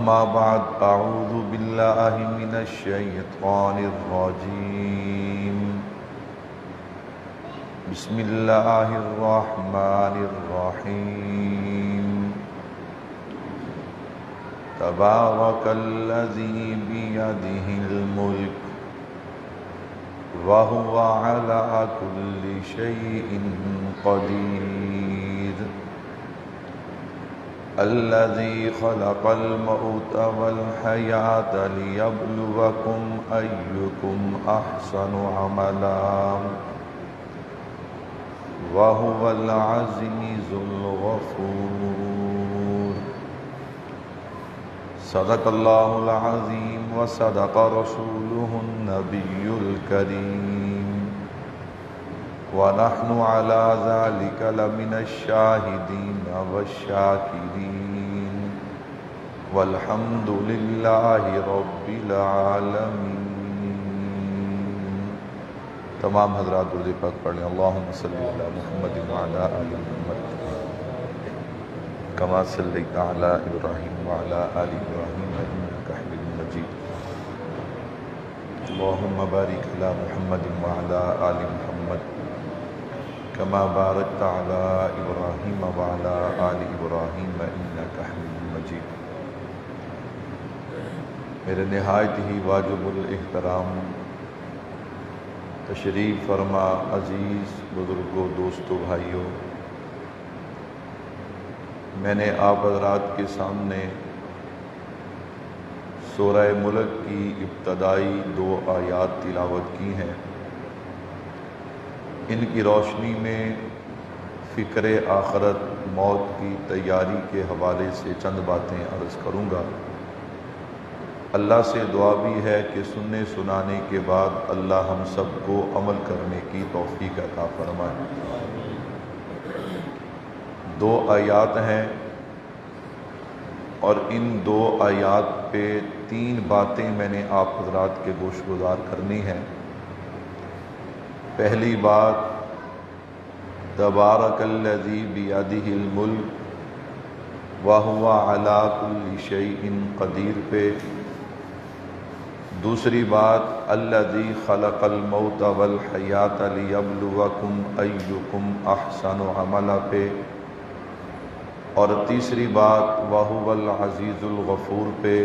أما بعد أعوذ بالله من الشيطان الرجيم بسم الله الرحمن الرحيم تبارك الذي بيده الملك وهو على كل شيء قدير الذي خلق الموت والحياة ليبلوكم أيكم أحسن عملا وهو العزيز الغفور صدق الله العظيم وصدق رسوله النبي الكريم ونحن على ذلك لمن الشاهدين والشاكرين والحمد لله رب العالمين۔ تمام حضرات درود پاک پڑھ لیں۔ اللہم صلی علی محمد وعلی آل محمد کما صلیت علی ابراہیم وعلی آل ابراہیم انک حمید مجید۔ اللہم بارک علی محمد وعلی آل محمد کما بارکت علی ابراہیم وعلی آل ابراہیم انک حمید مجید۔ میرے نہایت ہی واجب الاحترام تشریف فرما عزیز بزرگوں، دوستوں، بھائیوں، میں نے آپ حضرات کے سامنے سورہ ملک کی ابتدائی 2 آیات تلاوت کی ہیں۔ ان کی روشنی میں فکر آخرت، موت کی تیاری کے حوالے سے چند باتیں عرض کروں گا۔ اللہ سے دعا بھی ہے کہ سننے سنانے کے بعد اللہ ہم سب کو عمل کرنے کی توفیق عطا فرمائے۔ 2 آیات ہیں اور ان 2 آیات پہ 3 باتیں میں نے آپ حضرات کے گوش گزار کرنی ہیں۔ پہلی بات تبارک الذی بیدہ الملک وہو علی کل شیء قدیر پہ، دوسری بات الذی خلق الموت والحیاۃ لیبلوکم ایکم احسن عملا پہ، اور تیسری بات وہو العزیز الغفور پہ۔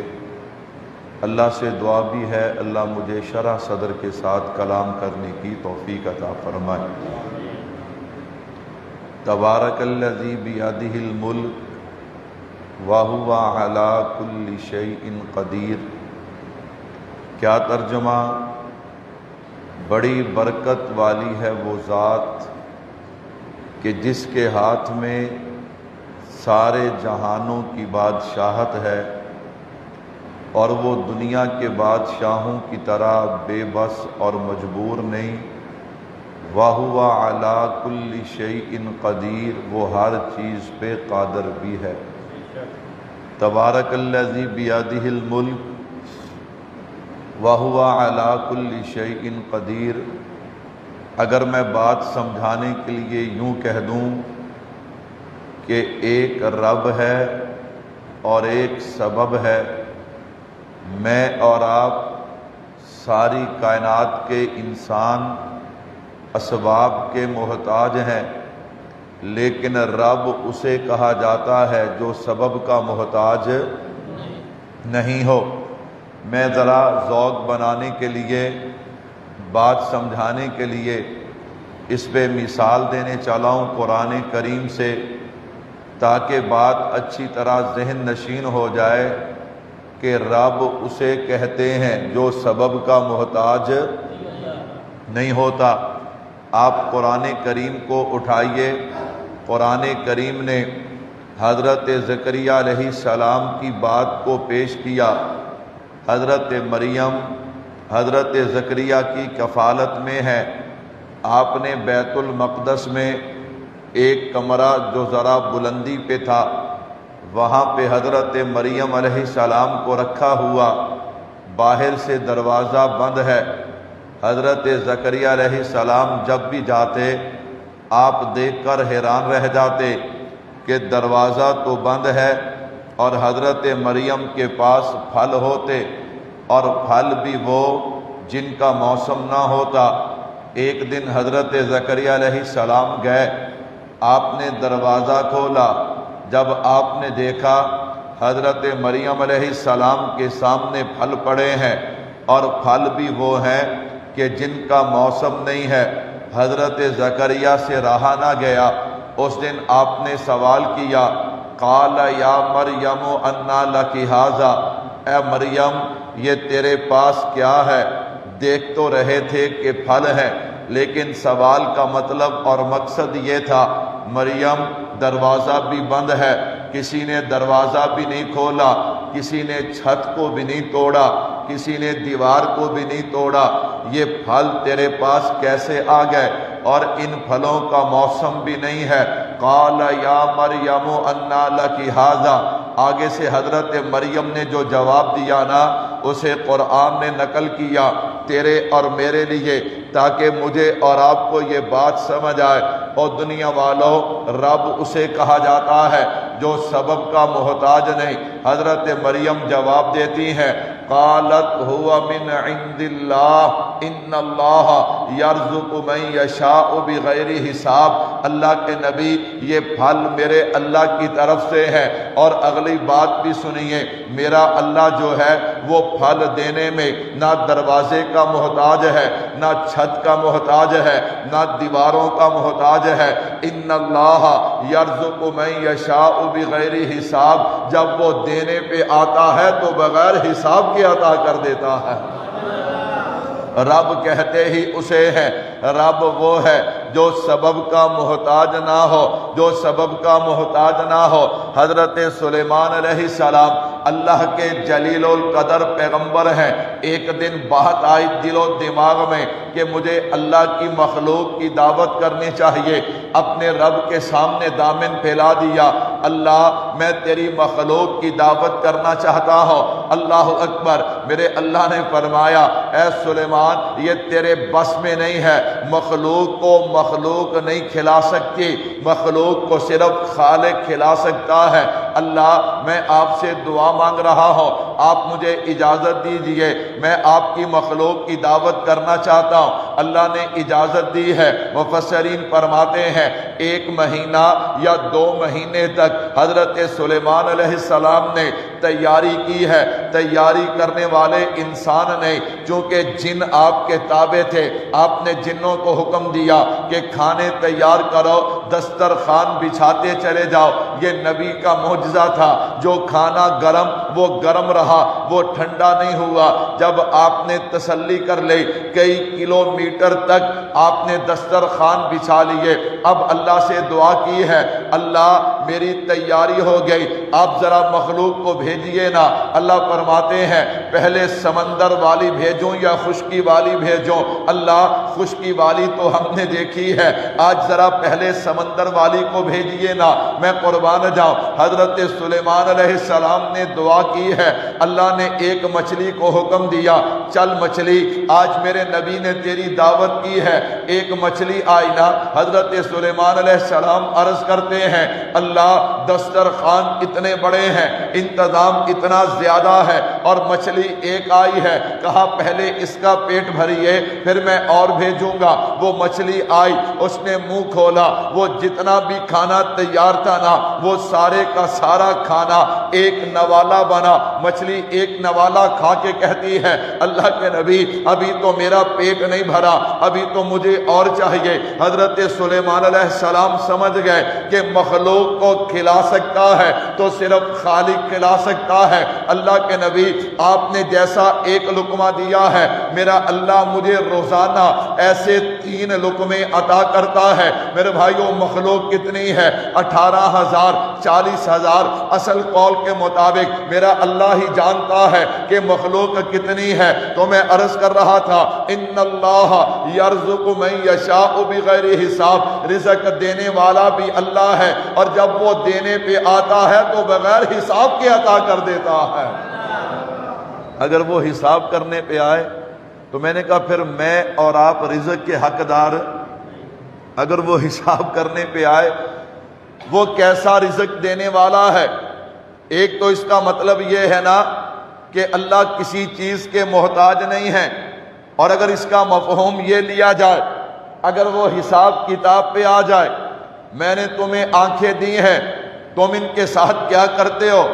اللہ سے دعا بھی ہے اللہ مجھے شرح صدر کے ساتھ کلام کرنے کی توفیق عطا فرمائے۔ تبارک الذی بیدہ الملک وہو علی کل شیء قدیر۔ کیا ترجمہ؟ بڑی برکت والی ہے وہ ذات کہ جس کے ہاتھ میں سارے جہانوں کی بادشاہت ہے، اور وہ دنیا کے بادشاہوں کی طرح بے بس اور مجبور نہیں۔ وَهُوَ عَلَى كُلِّ شَيْءٍ قَدِيرٌ، وہ ہر چیز پہ قادر بھی ہے۔ تبارک الذی بیدہ الملک وَهُوَ عَلَى كُلِّ شَيْءٍ قَدِيرٌ۔ اگر میں بات سمجھانے کے لیے یوں کہہ دوں کہ ایک رب ہے اور ایک سبب ہے، میں اور آپ ساری کائنات کے انسان اسباب کے محتاج ہیں، لیکن رب اسے کہا جاتا ہے جو سبب کا محتاج نہیں ہو۔ میں ذرا ذوق بنانے کے لیے، بات سمجھانے کے لیے اس پہ مثال دینے چلا ہوں قرآن کریم سے، تاکہ بات اچھی طرح ذہن نشین ہو جائے کہ رب اسے کہتے ہیں جو سبب کا محتاج نہیں ہوتا۔ آپ قرآن کریم کو اٹھائیے۔ قرآن کریم نے حضرت زکریہ علیہ السلام کی بات کو پیش کیا۔ حضرت مریم حضرت زکریہ کی کفالت میں ہے۔ آپ نے بیت المقدس میں ایک کمرہ جو ذرا بلندی پہ تھا، وہاں پہ حضرت مریم علیہ السلام کو رکھا ہوا، باہر سے دروازہ بند ہے۔ حضرت زکریہ علیہ السلام جب بھی جاتے آپ دیکھ کر حیران رہ جاتے کہ دروازہ تو بند ہے اور حضرت مریم کے پاس پھل ہوتے، اور پھل بھی وہ جن کا موسم نہ ہوتا۔ ایک دن حضرت زکریہ علیہ السلام گئے، آپ نے دروازہ کھولا، جب آپ نے دیکھا حضرت مریم علیہ السلام کے سامنے پھل پڑے ہیں، اور پھل بھی وہ ہیں کہ جن کا موسم نہیں ہے، حضرت زکریہ سے رہا نہ گیا۔ اس دن آپ نے سوال کیا، قال یا مریم انا لک ھذا، اے مریم یہ تیرے پاس کیا ہے؟ دیکھ تو رہے تھے کہ پھل ہے، لیکن سوال کا مطلب اور مقصد یہ تھا، مریم دروازہ بھی بند ہے، کسی نے دروازہ بھی نہیں کھولا، کسی نے چھت کو بھی نہیں توڑا، کسی نے دیوار کو بھی نہیں توڑا، یہ پھل تیرے پاس کیسے آ گئے؟ اور ان پھلوں کا موسم بھی نہیں ہے۔ قال یا مریم انا لک ھذا، آگے سے حضرت مریم نے جو جواب دیا نا، اسے قرآن نے نقل کیا تیرے اور میرے لیے، تاکہ مجھے اور آپ کو یہ بات سمجھ آئے۔ اور دنیا والوں، رب اسے کہا جاتا ہے جو سبب کا محتاج نہیں۔ حضرت مریم جواب دیتی ہیں، قالت هو من عند اللہ ان اللہ یرزق من یشاء بغیر حساب، اللہ کے نبی یہ پھل میرے اللہ کی طرف سے ہے۔ اور اگلی بات بھی سنیے، میرا اللہ جو ہے وہ پھل دینے میں نہ دروازے کا محتاج ہے، نہ چھت کا محتاج ہے، نہ دیواروں کا محتاج ہے۔ ان اللہ یرزق من یشاء بغیر حساب، جب وہ دینے پہ آتا ہے تو بغیر حساب کے عطا کر دیتا ہے۔ رب کہتے ہی اسے ہے، رب وہ ہے جو سبب کا محتاج نہ ہو، جو سبب کا محتاج نہ ہو۔ حضرت سلیمان علیہ السلام اللہ کے جلیل القدر پیغمبر ہیں۔ ایک دن بات آئی دل و دماغ میں کہ مجھے اللہ کی مخلوق کی دعوت کرنی چاہیے۔ اپنے رب کے سامنے دامن پھیلا دیا، اللہ میں تیری مخلوق کی دعوت کرنا چاہتا ہوں۔ اللہ اکبر۔ میرے اللہ نے فرمایا، اے سلیمان یہ تیرے بس میں نہیں ہے، مخلوق کو مخلوق نہیں کھلا سکتی، مخلوق کو صرف خالق کھلا سکتا ہے۔ اللہ میں آپ سے دعا مانگ رہا ہوں، آپ مجھے اجازت دیجئے، میں آپ کی مخلوق کی دعوت کرنا چاہتا ہوں۔ اللہ نے اجازت دی ہے۔ مفسرین فرماتے ہیں 1 مہینہ یا 2 مہینے تک حضرت سلیمان علیہ السلام نے تیاری کی ہے۔ تیاری کرنے والے انسان نے، چونکہ جن آپ کے تابع تھے، آپ نے جنوں کو حکم دیا کہ کھانے تیار کرو، دسترخوان بچھاتے چلے جاؤ۔ یہ نبی کا معجزہ تھا، جو کھانا گرم وہ گرم رہا، وہ ٹھنڈا نہیں ہوا۔ جب آپ نے تسلی کر لی، کئی کلومیٹر تک آپ نے دسترخوان بچھا لیے، اب اللہ سے دعا کی ہے، اللہ میری تیاری ہو گئی، آپ ذرا مخلوق کو بھیجیے نا۔ اللہ فرماتے ہیں پہلے سمندر والی بھیجوں یا خشکی والی بھیجوں؟ اللہ خشکی والی تو ہم نے دیکھی ہے، آج ذرا پہلے سمندر والی کو بھیجیے نا، میں قربان جاؤں۔ حضرت سلیمان علیہ السلام نے دعا کی ہے، اللہ نے ایک مچھلی کو حکم دیا، چل مچھلی، آج میرے نبی نے تیری دعوت کی ہے۔ ایک مچھلی آئی نا، حضرت سلیمان علیہ السلام عرض کرتے ہیں، اللہ دسترخوان اتنے بڑے ہیں، انتظام اتنا زیادہ ہے، اور مچھلی ایک آئی ہے، کہا پہلے اس کا پیٹ بھریے پھر میں اور بھیجوں گا۔ وہ مچھلی آئی، اس نے منہ کھولا، وہ جتنا بھی کھانا تیار تھا نا، وہ سارے کا سارا کھانا ایک نوالا بنا۔ مچھلی ایک نوالا کھا کے کہتی ہے، اللہ کے نبی ابھی تو میرا پیٹ نہیں بھرا، ابھی تو مجھے اور چاہیے۔ حضرت سلیمان علیہ السلام سمجھ گئے کہ مخلوق کو کھلا سکتا ہے تو صرف خالق کھلا سکتا ہے۔ اللہ کے نبی آپ نے جیسا ایک لقمہ دیا ہے، میرا اللہ مجھے روزانہ ایسے 3 لقمے عطا کرتا ہے۔ میرے بھائیوں مخلوق کتنی ہے؟ 18,000 40,000 اصل قول کے مطابق میرا اللہ ہی جانتا ہے کہ مخلوق کتنی ہے۔ تو میں عرض کر رہا تھا، ان اللہ یرزق من یشاء بغیر حساب، رزق دینے والا بھی اللہ ہے، اور جب وہ دینے پہ آتا ہے تو بغیر حساب کے عطا کر دیتا ہے۔ اگر وہ حساب کرنے پہ آئے تو میں نے کہا پھر میں اور آپ رزق کے حقدار۔ اگر وہ حساب کرنے پہ آئے، وہ کیسا رزق دینے والا ہے۔ ایک تو اس کا مطلب یہ ہے نا کہ اللہ کسی چیز کے محتاج نہیں ہے، اور اگر اس کا مفہوم یہ لیا جائے، اگر وہ حساب کتاب پہ آ جائے، میں نے تمہیں آنکھیں دی ہیں، تم ان کے ساتھ کیا کرتے ہو؟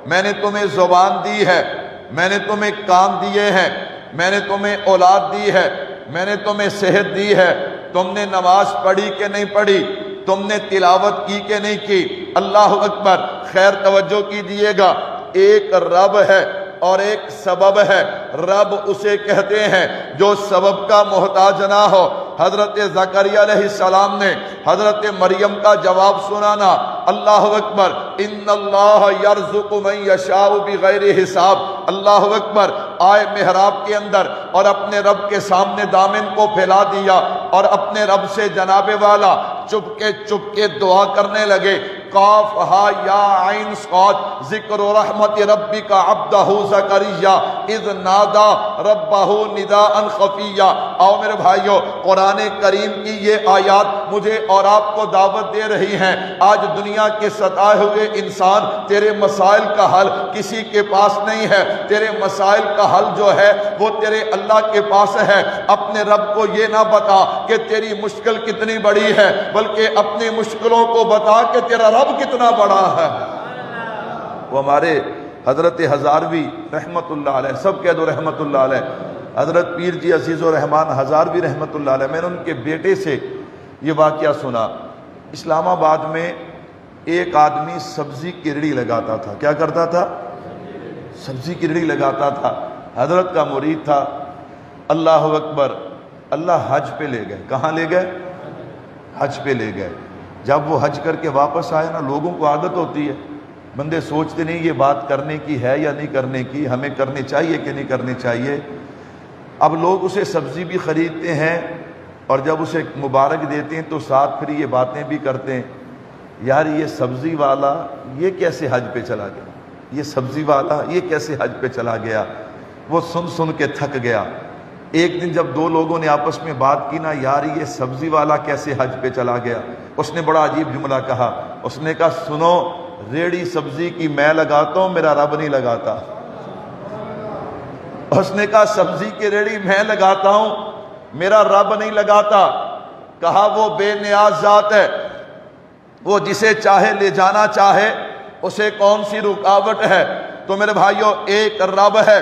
میں نے تمہیں زبان دی ہے، میں نے تمہیں کان دیے ہیں، میں نے تمہیں اولاد دی ہے، میں نے تمہیں صحت دی ہے، تم نے نماز پڑھی کہ نہیں پڑھی، تم نے تلاوت کی کہ نہیں کی؟ اللہ اکبر، خیر توجہ کیجیے گا، ایک رب ہے اور ایک سبب ہے۔ رب اسے کہتے ہیں جو سبب کا محتاج نہ ہو۔ حضرت زکریہ علیہ السلام نے حضرت مریم کا جواب سنانا، اللہ اکبر، ان اللہ یرزق من یشاء بغیر حساب۔ اللہ اکبر، آئے محراب کے اندر اور اپنے رب کے سامنے دامن کو پھیلا دیا اور اپنے رب سے جناب والا چپ کے دعا کرنے لگے۔ قاف ہا یا عین صاد، ذکر رحمت ربک عبدہ زکریا اذ نادا ربہ نداء خفیا۔ آؤ میرے بھائیو، قرآن کریم کی یہ آیات مجھے اور آپ کو دعوت دے رہی ہیں۔ آج دنیا کے ستائے ہوئے انسان، تیرے مسائل کا حل کسی کے پاس نہیں ہے، تیرے مسائل کا حل جو ہے وہ تیرے اللہ کے پاس ہے۔ اپنے رب کو یہ نہ بتا کہ تیری مشکل کتنی بڑی ہے، بلکہ اپنی مشکلوں کو بتا کہ تیرا رب کتنا بڑا ہے۔ وہ ہمارے حضرت ہزاروی رحمت اللہ علیہ، سب کہہ دو رحمت اللہ علیہ، حضرت پیر جی عزیز الرحمان ہزاروی رحمت اللہ علیہ، میں نے ان کے بیٹے سے یہ واقعہ سنا۔ اسلام آباد میں ایک آدمی سبزی کی ریڑھی لگاتا تھا۔ کیا کرتا تھا؟ سبزی کی ریڑھی لگاتا تھا، حضرت کا مرید تھا۔ اللہ اکبر، اللہ حج پہ لے گئے۔ کہاں لے گئے؟ حج پہ لے گئے۔ جب وہ حج کر کے واپس آئے نا، لوگوں کو عادت ہوتی ہے، بندے سوچتے نہیں یہ بات کرنے کی ہے یا نہیں کرنے کی، ہمیں کرنی چاہیے کہ نہیں کرنی چاہیے۔ اب لوگ اسے سبزی بھی خریدتے ہیں اور جب اسے مبارک دیتے ہیں تو ساتھ پھر یہ باتیں بھی کرتے ہیں، یار یہ سبزی والا یہ کیسے حج پہ چلا گیا، یہ سبزی والا یہ کیسے حج پہ چلا گیا۔ وہ سن کے تھک گیا۔ ایک دن جب دو لوگوں نے آپس میں بات کی نا، یار یہ سبزی والا کیسے حج پہ چلا گیا، اس نے بڑا عجیب جملہ کہا۔ اس نے کہا سنو، ریڑھی سبزی کی میں لگاتا ہوں، میرا رب نہیں لگاتا۔ اس نے کہا سبزی کی ریڑھی میں لگاتا ہوں، میرا رب نہیں لگاتا۔ کہا وہ بے نیاز ذات ہے، وہ جسے چاہے لے جانا چاہے، اسے کون سی رکاوٹ ہے؟ تو میرے بھائیوں، ایک رب ہے،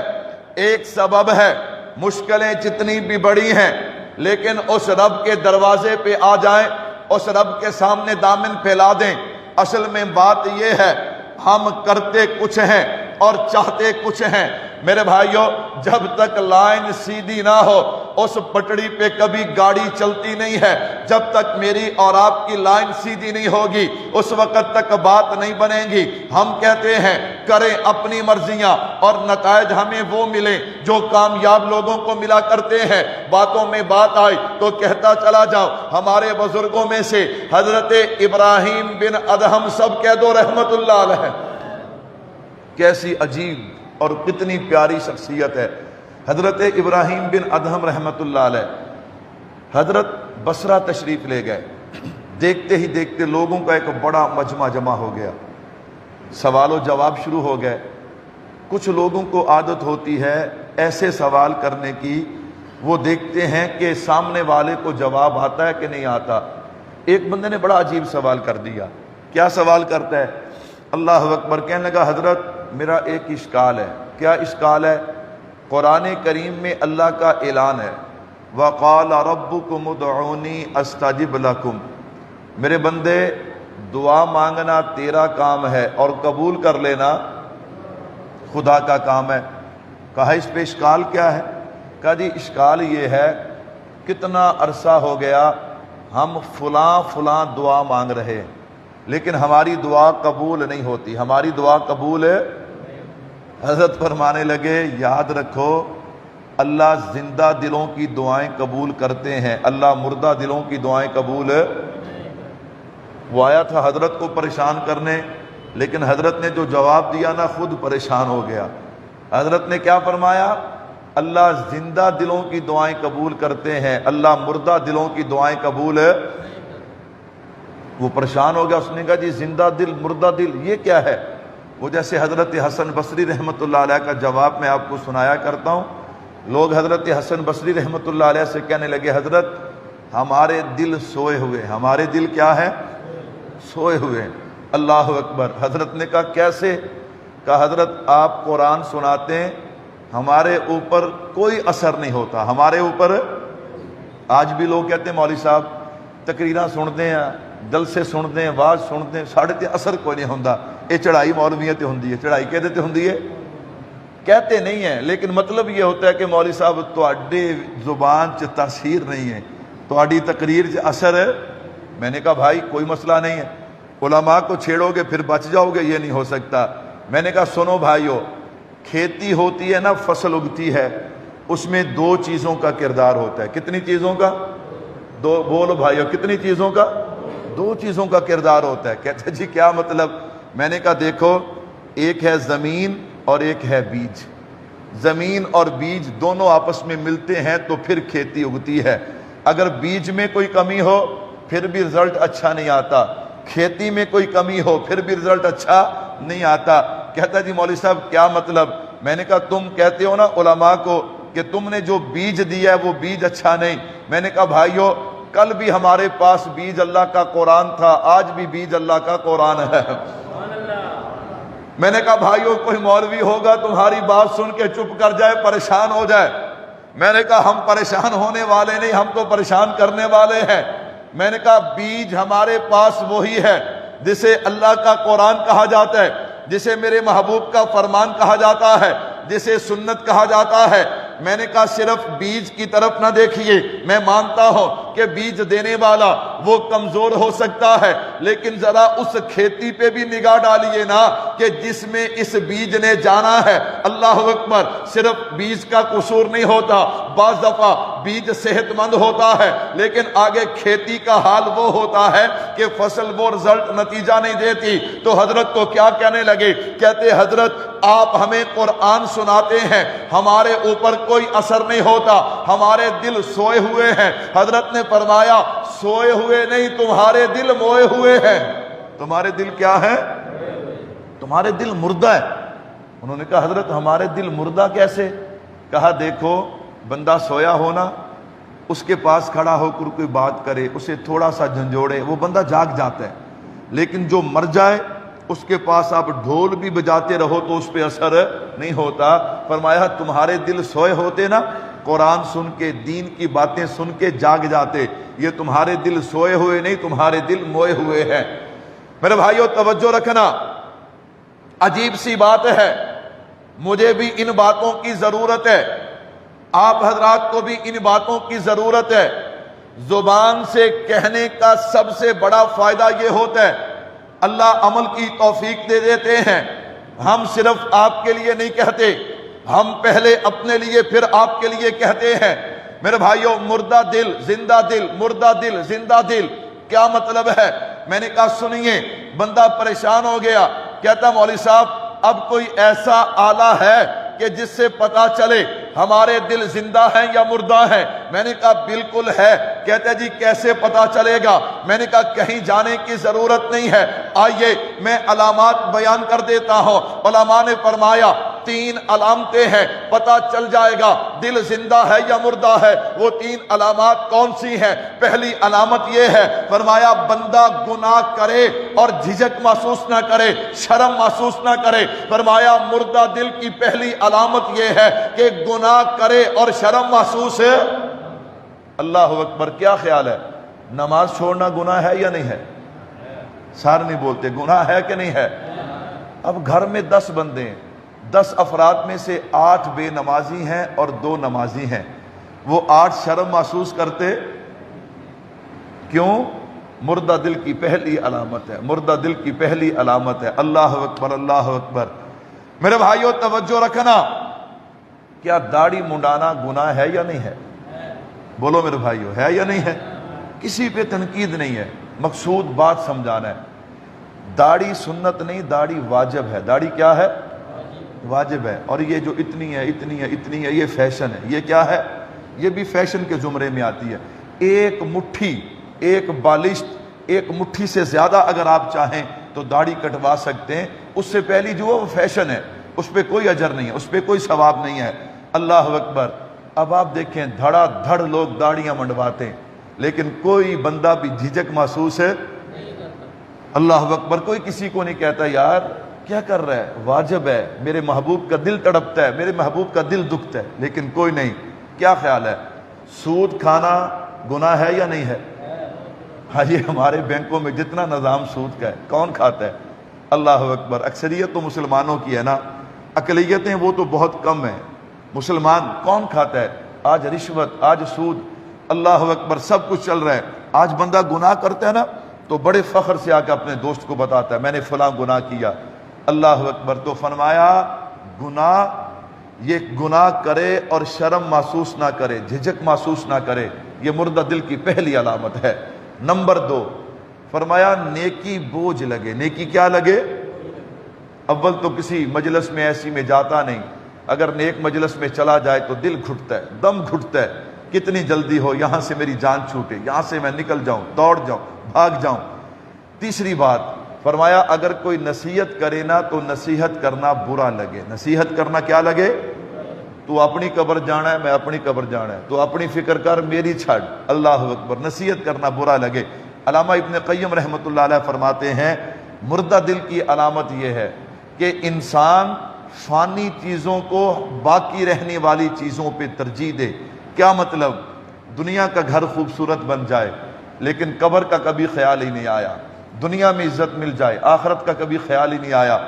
ایک سبب ہے۔ مشکلیں جتنی بھی بڑی ہیں، لیکن اس رب کے دروازے پہ آ جائیں، اس رب کے سامنے دامن پھیلا دیں۔ اصل میں بات یہ ہے، ہم کرتے کچھ ہیں اور چاہتے کچھ ہیں۔ میرے بھائیوں، جب تک لائن سیدھی نہ ہو اس پٹڑی پہ کبھی گاڑی چلتی نہیں ہے۔ جب تک میری اور آپ کی لائن سیدھی نہیں ہوگی اس وقت تک بات نہیں بنے گی۔ ہم کہتے ہیں کریں اپنی مرضیاں اور نتائج ہمیں وہ ملیں جو کامیاب لوگوں کو ملا کرتے ہیں۔ باتوں میں بات آئی تو کہتا چلا جاؤ، ہمارے بزرگوں میں سے حضرت ابراہیم بن ادہم، سب کہہ دو رحمت اللہ علیہ، کیسی عجیب اور کتنی پیاری شخصیت ہے حضرت ابراہیم بن ادہم رحمت اللہ علیہ۔ حضرت بصرہ تشریف لے گئے، دیکھتے ہی دیکھتے لوگوں کا ایک بڑا مجمع جمع ہو گیا، سوال و جواب شروع ہو گئے۔ کچھ لوگوں کو عادت ہوتی ہے ایسے سوال کرنے کی، وہ دیکھتے ہیں کہ سامنے والے کو جواب آتا ہے کہ نہیں آتا۔ ایک بندے نے بڑا عجیب سوال کر دیا۔ کیا سوال کرتا ہے؟ اللہ اکبر، کہنے لگا حضرت میرا ایک اشکال ہے۔ کیا اشکال ہے؟ قرآن کریم میں اللہ کا اعلان ہے، وَقَالَ رَبُّكُمُ ادْعُونِي أَسْتَجِبْ لَكُمْ۔ میرے بندے، دعا مانگنا تیرا کام ہے اور قبول کر لینا خدا کا کام ہے۔ کہا اس پہ اشکال کیا ہے؟ کہا جی اشکال یہ ہے، کتنا عرصہ ہو گیا ہم فلاں دعا مانگ رہے ہیں، لیکن ہماری دعا قبول نہیں ہوتی، ہماری دعا قبول ہے۔ حضرت فرمانے لگے یاد رکھو، اللہ زندہ دلوں کی دعائیں قبول کرتے ہیں، اللہ مردہ دلوں کی دعائیں قبول ہے۔ وہ آیا تھا حضرت کو پریشان کرنے، لیکن حضرت نے جو جواب دیا نا خود پریشان ہو گیا۔ حضرت نے کیا فرمایا؟ اللہ زندہ دلوں کی دعائیں قبول کرتے ہیں، اللہ مردہ دلوں کی دعائیں قبول ہے۔ وہ پریشان ہو گیا، اس نے کہا جی زندہ دل مردہ دل یہ کیا ہے؟ وہ جیسے حضرت حسن بصری رحمۃ اللہ علیہ کا جواب میں آپ کو سنایا کرتا ہوں. لوگ حضرت حسن بصری رحمۃ اللہ علیہ سے کہنے لگے حضرت ہمارے دل سوئے ہوئے, ہمارے دل کیا ہے؟ سوئے ہوئے. اللہ اکبر. حضرت نے کہا کیسے؟ کہا حضرت آپ قرآن سناتے ہیں, ہمارے اوپر کوئی اثر نہیں ہوتا, ہمارے اوپر. آج بھی لوگ کہتے ہیں مولوی صاحب تقریراں سنتے ہیں, جلسے سنتے ہیں, واز سنتے ہیں, ساڑھے تے اثر کوئی نہیں ہوتا, یہ چڑھائی مولویاں تے ہوندی ہے, چڑھائی کہتے تے ہوندی ہے, کہتے نہیں ہیں, لیکن مطلب یہ ہوتا ہے کہ مولوی صاحب تواڈے زبان چ تاثیر نہیں ہے, تواڈی تقریر چ اثر ہے. میں نے کہا بھائی کوئی مسئلہ نہیں ہے, علماء کو چھیڑو گے پھر بچ جاؤ گے, یہ نہیں ہو سکتا. میں نے کہا سنو بھائیو, کھیتی ہوتی ہے نا, فصل اگتی ہے, اس میں دو چیزوں کا کردار ہوتا ہے. کتنی چیزوں کا؟ دو. بولو بھائیو کتنی چیزوں کا؟ دو چیزوں کا کردار ہوتا ہے. کہتے جی کیا مطلب؟ میں نے کہا دیکھو, ایک ہے زمین اور ایک ہے بیج. زمین اور بیج دونوں آپس میں ملتے ہیں تو پھر کھیتی اگتی ہے. اگر بیج میں کوئی کمی ہو پھر بھی رزلٹ اچھا نہیں آتا, کھیتی میں کوئی کمی ہو پھر بھی رزلٹ اچھا نہیں آتا. کہتا جی مولوی صاحب کیا مطلب؟ میں نے کہا تم کہتے ہو نا علماء کو کہ تم نے جو بیج دیا ہے وہ بیج اچھا نہیں. میں نے کہا بھائیو کل بھی ہمارے پاس بیج اللہ کا قرآن تھا, آج بھی بیج اللہ کا قرآن ہے. میں نے کہا بھائیو کوئی مولوی ہوگا تمہاری بات سن کے چپ کر جائے, پریشان ہو جائے. میں نے کہا ہم پریشان ہونے والے نہیں, ہم تو پریشان کرنے والے ہیں. میں نے کہا بیج ہمارے پاس وہی ہے جسے اللہ کا قرآن کہا جاتا ہے, جسے میرے محبوب کا فرمان کہا جاتا ہے, جسے سنت کہا جاتا ہے. میں نے کہا صرف بیج کی طرف نہ دیکھیے, میں مانتا ہوں کہ بیج دینے والا وہ کمزور ہو سکتا ہے, لیکن ذرا اس کھیتی پہ بھی نگاہ ڈالیے نا کہ جس میں اس بیج نے جانا ہے. اللہ اکبر. صرف بیج کا قصور نہیں ہوتا, بعض دفعہ بیج صحت مند ہوتا ہے لیکن آگے کھیتی کا حال وہ ہوتا ہے کہ فصل وہ رزلٹ نتیجہ نہیں دیتی. تو حضرت کو کیا کہنے لگے؟ کہتے حضرت آپ ہمیں قرآن سناتے ہیں, ہمارے اوپر کوئی اثر نہیں ہوتا, ہمارے دل سوئے ہوئے ہیں. حضرت نے فرمایا سوئے ہوئے نہیں, تمہارے دل موئے ہوئے ہیں. تمہارے دل کیا ہے؟ تمہارے دل مردہ ہے. انہوں نے کہا حضرت ہمارے دل مردہ کیسے؟ کہا دیکھو بندہ سویا ہونا, اس کے پاس کھڑا ہو کر کوئی بات کرے, اسے تھوڑا سا جھنجھوڑے, وہ بندہ جاگ جاتا ہے. لیکن جو مر جائے اس کے پاس آپ ڈھول بھی بجاتے رہو تو اس پہ اثر نہیں ہوتا. فرمایا تمہارے دل سوئے ہوتے نا, قرآن سن کے دین کی باتیں سن کے جاگ جاتے, یہ تمہارے دل سوئے ہوئے نہیں, تمہارے دل موئے ہوئے ہیں. میرے بھائیو توجہ رکھنا, عجیب سی بات ہے, مجھے بھی ان باتوں کی ضرورت ہے, آپ حضرات کو بھی ان باتوں کی ضرورت ہے. زبان سے کہنے کا سب سے بڑا فائدہ یہ ہوتا ہے اللہ عمل کی توفیق دے دیتے ہیں. ہم صرف آپ کے لیے نہیں کہتے, ہم پہلے اپنے لیے پھر آپ کے لیے کہتے ہیں. میرے بھائیوں مردہ دل زندہ دل, مردہ دل زندہ دل, کیا مطلب ہے؟ میں نے کہا سنیے, بندہ پریشان ہو گیا, کہتا مولوی صاحب اب کوئی ایسا آلہ ہے کہ جس سے پتا چلے ہمارے دل زندہ ہیں یا مردہ ہیں؟ میں نے کہا بالکل ہے. کہتے جی کیسے پتا چلے گا؟ میں نے کہا کہیں جانے کی ضرورت نہیں ہے, آئیے میں علامات بیان کر دیتا ہوں. علماء نے فرمایا 3 علامتیں ہیں, پتا چل جائے گا دل زندہ ہے یا مردہ ہے. وہ 3 علامات کون سی ہیں؟ پہلی علامت یہ ہے, فرمایا بندہ گناہ کرے اور جھجک محسوس نہ کرے, شرم محسوس نہ کرے. فرمایا مردہ دل کی پہلی علامت یہ ہے کہ گناہ کرے اور شرم محسوس ہے. اللہ اکبر. کیا خیال ہے, نماز چھوڑنا گناہ ہے یا نہیں ہے؟ سارے نہیں بولتے گناہ ہے کہ نہیں ہے. اب گھر میں 10 بندے ہیں, 10 افراد میں سے 8 بے نمازی ہیں اور 2 نمازی ہیں. وہ 8 شرم محسوس کرتے کیوں؟ مردہ دل کی پہلی علامت ہے, مردہ دل کی پہلی علامت ہے. اللہ اکبر, اللہ اکبر. میرے بھائیوں توجہ رکھنا, کیا داڑھی منڈانا گناہ ہے یا نہیں ہے؟ بولو میرے بھائیوں, ہے یا نہیں ہے؟ کسی پہ تنقید نہیں ہے, مقصود بات سمجھانا ہے. داڑھی سنت نہیں, داڑھی واجب ہے. داڑھی کیا ہے؟ واجب ہے. اور یہ جو اتنی ہے اتنی ہے اتنی ہے, یہ فیشن ہے. یہ کیا ہے؟ یہ بھی فیشن کے زمرے میں آتی ہے. ایک مٹھی, ایک بالشت, ایک مٹھی سے زیادہ اگر آپ چاہیں تو داڑھی کٹوا سکتے ہیں, اس سے پہلی جو ہے وہ فیشن ہے، اس پہ کوئی اجر نہیں ہے، اس پہ کوئی ثواب نہیں ہے۔ اللہ اکبر۔ اب آپ دیکھیں دھڑا دھڑ لوگ داڑیاں منڈواتے ہیں، لیکن کوئی بندہ بھی جھجک محسوس ہے؟ اللہ اکبر۔ کوئی کسی کو نہیں کہتا یار کیا کر رہا ہے، واجب ہے، میرے محبوب کا دل تڑپتا ہے، میرے محبوب کا دل دکھتا ہے، لیکن کوئی نہیں۔ کیا خیال ہے، سود کھانا گناہ ہے یا نہیں ہے؟ ہاں، یہ ہمارے بینکوں میں جتنا نظام سود کا ہے کون کھاتا ہے؟ اللہ اکبر۔ اکثریت تو مسلمانوں کی ہے نا، اقلیتیں وہ تو بہت کم ہیں۔ مسلمان کون کھاتا ہے آج رشوت، آج سود؟ اللہ اکبر۔ سب کچھ چل رہا ہے۔ آج بندہ گناہ کرتا ہے نا تو بڑے فخر سے آ کے اپنے دوست کو بتاتا ہے میں نے فلاں گناہ کیا۔ اللہ اکبر۔ تو فرمایا یہ گناہ کرے اور شرم محسوس نہ کرے، جھجک محسوس نہ کرے، یہ مردہ دل کی پہلی علامت ہے۔ نمبر 2 فرمایا نیکی بوجھ لگے۔ نیکی کیا لگے؟ اول تو کسی مجلس میں ایسی میں جاتا نہیں، اگر نیک مجلس میں چلا جائے تو دل گھٹتا ہے، دم گھٹتا ہے، کتنی جلدی ہو یہاں سے میری جان چھوٹے، یہاں سے میں نکل جاؤں، دوڑ جاؤں، بھاگ جاؤں۔ تیسری بات فرمایا اگر کوئی نصیحت کرے نا تو نصیحت کرنا برا لگے۔ نصیحت کرنا کیا لگے؟ تو اپنی قبر جانا ہے، میں اپنی قبر جانا ہے، تو اپنی فکر کر، میری چھڑ۔ اللہ اکبر۔ نصیحت کرنا برا لگے۔ علامہ ابن قیم رحمۃ اللہ علیہ فرماتے ہیں مردہ دل کی علامت یہ ہے کہ انسان فانی چیزوں کو باقی رہنے والی چیزوں پہ ترجیح دے۔ کیا مطلب؟ دنیا کا گھر خوبصورت بن جائے لیکن قبر کا کبھی خیال ہی نہیں آیا، دنیا میں عزت مل جائے آخرت کا کبھی خیال ہی نہیں آیا۔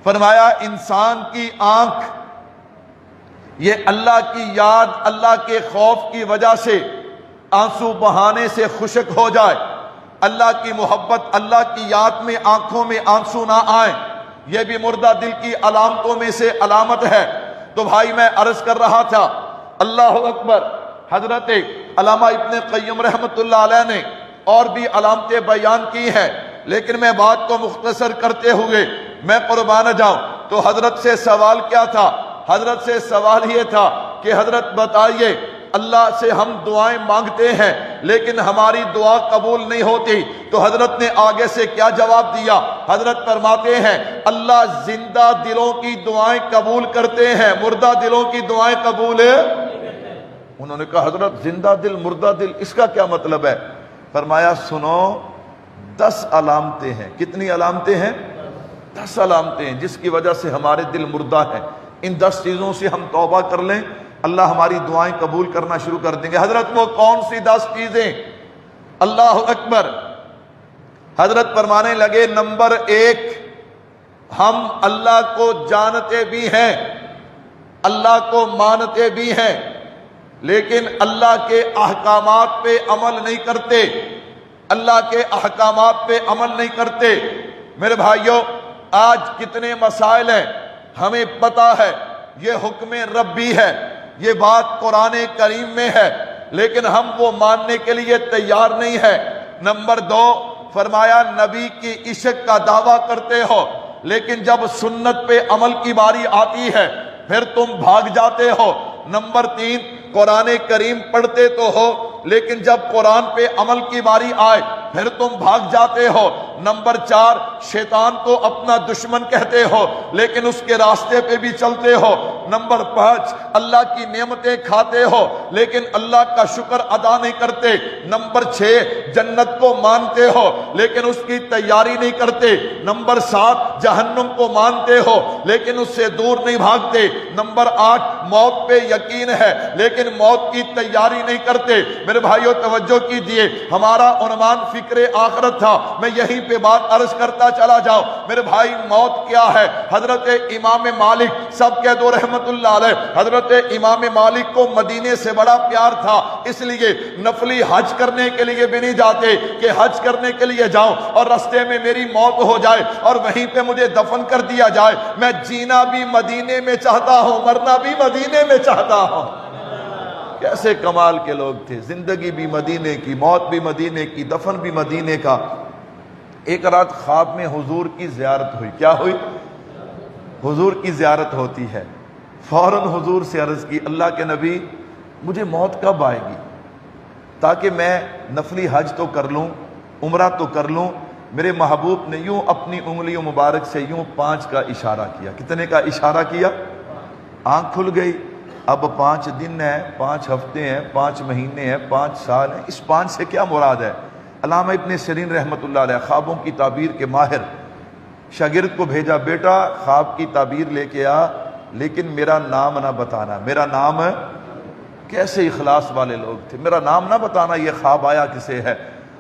فرمایا انسان کی آنکھ یہ اللہ کی یاد، اللہ کے خوف کی وجہ سے آنسو بہانے سے خشک ہو جائے، اللہ کی محبت، اللہ کی یاد میں آنکھوں میں آنسو نہ آئے، یہ بھی مردہ دل کی علامتوں میں سے علامت ہے۔ تو بھائی میں عرض کر رہا تھا، اللہ اکبر، حضرت علامہ ابن قیم رحمۃ اللہ علیہ نے اور بھی علامتیں بیان کی ہیں، لیکن میں بات کو مختصر کرتے ہوئے میں قربان جاؤں تو حضرت سے سوال کیا تھا؟ حضرت سے سوال یہ تھا کہ حضرت بتائیے اللہ سے ہم دعائیں مانگتے ہیں لیکن ہماری دعا قبول نہیں ہوتی، تو حضرت نے آگے سے کیا جواب دیا؟ حضرت فرماتے ہیں اللہ زندہ دلوں کی دعائیں قبول کرتے ہیں، مردہ دلوں کی دعائیں قبول ہے۔ انہوں نے کہا حضرت زندہ دل مردہ دل اس کا کیا مطلب ہے؟ فرمایا سنو 10 علامتیں ہیں۔ کتنی علامتیں ہیں؟ 10 علامتیں ہیں جس کی وجہ سے ہمارے دل مردہ ہیں۔ ان 10 چیزوں سے ہم توبہ کر لیں اللہ ہماری دعائیں قبول کرنا شروع کر دیں گے۔ حضرت وہ کون سی 10 چیزیں؟ اللہ اکبر۔ حضرت فرمانے لگے نمبر 1 ہم اللہ کو جانتے بھی ہیں، اللہ کو مانتے بھی ہیں، لیکن اللہ کے احکامات پہ عمل نہیں کرتے، اللہ کے احکامات پہ عمل نہیں کرتے۔ میرے بھائیوں آج کتنے مسائل ہیں، ہمیں پتا ہے یہ حکم ربی ہے، یہ بات قرآن کریم میں ہے، لیکن ہم وہ ماننے کے لیے تیار نہیں ہے۔ نمبر 2 فرمایا نبی کی عشق کا دعویٰ کرتے ہو لیکن جب سنت پہ عمل کی باری آتی ہے پھر تم بھاگ جاتے ہو۔ نمبر 3 قرآن کریم پڑھتے تو ہو لیکن جب قرآن پہ عمل کی باری آئے پھر تم بھاگ جاتے ہو۔ نمبر 4 شیطان کو اپنا دشمن کہتے ہو لیکن اس کے راستے پہ بھی چلتے ہو۔ نمبر 5 اللہ کی نعمتیں کھاتے ہو لیکن اللہ کا شکر ادا نہیں کرتے۔ نمبر 6 جنت کو مانتے ہو لیکن اس کی تیاری نہیں کرتے۔ نمبر 7 جہنم کو مانتے ہو لیکن اس سے دور نہیں بھاگتے۔ نمبر 8 موت پہ یقین ہے لیکن موت کی تیاری نہیں کرتے۔ میرے بھائیوں توجہ کیجئے، ہمارا عنوان فکر آخرت تھا، میں یہیں پہ بات عرض کرتا چلا جاؤں۔ میرے بھائی موت کیا ہے؟ حضرت امام مالک سب کہہ دو رحمت اللہ علیہ، حضرت امام مالک کو مدینے سے بڑا پیار تھا، اس لیے نفلی حج کرنے کے لیے بھی نہیں جاتے کہ حج کرنے کے لیے جاؤں اور رستے میں میری موت ہو جائے اور وہیں پہ مجھے دفن کر دیا جائے، میں جینا بھی مدینے میں چاہتا ہوں، مرنا بھی مدینے میں چاہتا ہوں۔ کیسے کمال کے لوگ تھے، زندگی بھی مدینے کی، موت بھی مدینے کی، دفن بھی مدینے کا۔ ایک رات خواب میں حضور کی زیارت ہوئی۔ کیا ہوئی؟ حضور کی زیارت ہوتی ہے۔ فوراً حضور سے عرض کی اللہ کے نبی مجھے موت کب آئے گی تاکہ میں نفلی حج تو کر لوں، عمرہ تو کر لوں، میرے محبوب نے یوں اپنی انگلیوں مبارک سے یوں 5 کا اشارہ کیا. کتنے کا اشارہ کیا؟ آنکھ کھل گئی. اب 5 دن ہے، 5 ہفتے ہیں، 5 مہینے ہیں، 5 سال ہیں. اس 5 سے کیا مراد ہے؟ علامہ ابن سیرین رحمۃ اللہ علیہ خوابوں کی تعبیر کے ماہر، شاگرد کو بھیجا، بیٹا خواب کی تعبیر لے کے آ، لیکن میرا نام نہ بتانا. میرا نام، کیسے اخلاص والے لوگ تھے، میرا نام نہ بتانا یہ خواب آیا کسے ہے.